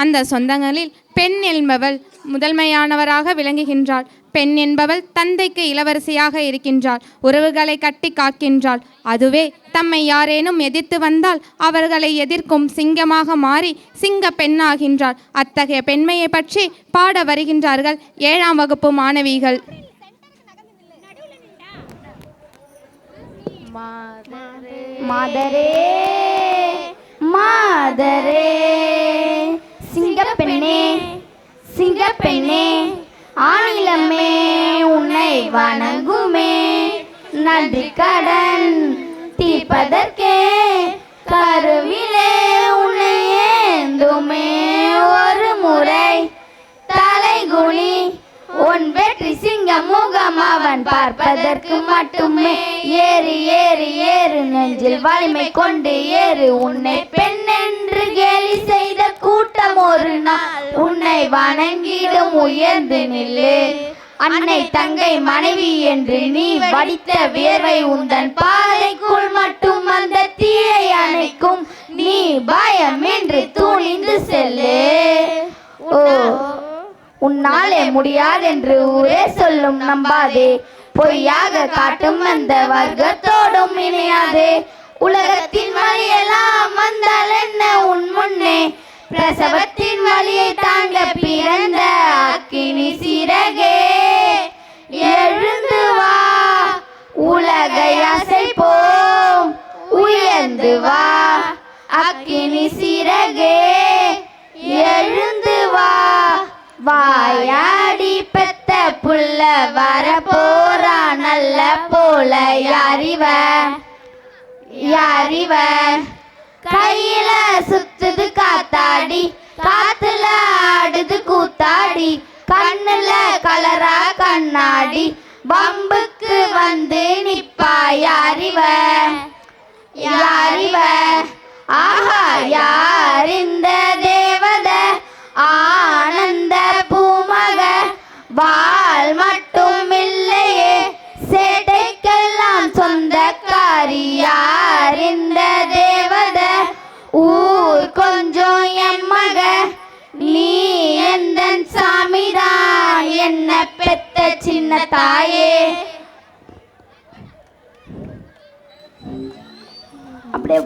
அந்த சொந்தங்களில் பெண் என்பவள் முதன்மையானவராக விளங்குகின்றாள். பெண் என்பவள் தந்தைக்கு இளவரசியாக இருக்கின்றாள். உறவுகளை கட்டி காக்கின்றாள். அதுவே தம்மை யாரேனும் எதிர்த்து வந்தால் அவர்களை எதிர்க்கும் சிங்கமாக மாறி சிங்க பெண்ணாகின்றாள். அத்தகைய பெண்மையை பற்றி பாட வருகின்றார்கள் 7ஆம் வகுப்பு மாணவிகள். மாதரே மாதரே சிங்கப்பெண்ணே சிங்கப்பெண்ணே ஆணிலமே உன்னை வணங்குமே நன்றி கடன் தீர்ப்பதற்கே கருவிலே உன்னை ஏந்துமே ஒரு முறை தலைகுனி உன் வெற்றி சிங்க முகம் அவன் பார்ப்பதற்கு மட்டுமே ஏறு ஏறு ஏறு நெஞ்சில் வலிமை கொண்டு ஏறு உன்னை பெண் என்று கேலி செய்த கூட்டம் ஒரு நாள் உன்னை வணங்கிடும் உயர்ந்து நில்லு அன்னை தங்கை மனைவி என்று நீ வடித்த வியர்வை உந்தன் பாதைக்குள் மட்டும் அந்த தீயை அணைக்கும் நீ பயம் என்று துணிந்து செல்லு. ஓ உன்னாலே முடியாதென்று ஊரே சொல்லும் நம்பாதே பொய்யாக காட்டும் அந்த வர்க்கத்தோடும் இணையாதே உலகத்தின் வழியெல்லாம் வந்தால் என்ன உன் முன்னே பிரசவத்தின் வழியை தாங்க பிறந்த அக்கினி சிறகே எழுந்து வா உலகை அசைப்போம் உயர்ந்து வா அக்கினி சிறகே எழுந்து வா வாயாடி பெத்த புள்ள வர போறா நல்ல போல யாரிவ யாரிவ கையில சுத்துது காத்தாடி காத்துல ஆடுது கூத்தாடி கண்ணுல கலரா கண்ணாடி பம்புக்கு வந்து நிப்பா யாரிவ யாரிவ ஆஹா யார் இந்த தேவத ஆனந்த பூமக வால் மட்டும் இல்லையே சேட்டைக்கெல்லாம் சொந்தக்காரி யார் இந்த தேவத ஊர் கொஞ்சம் என் மக நீ எந்த சாமிதான் என்ன பெத்த சின்ன தாயே. அப்படியே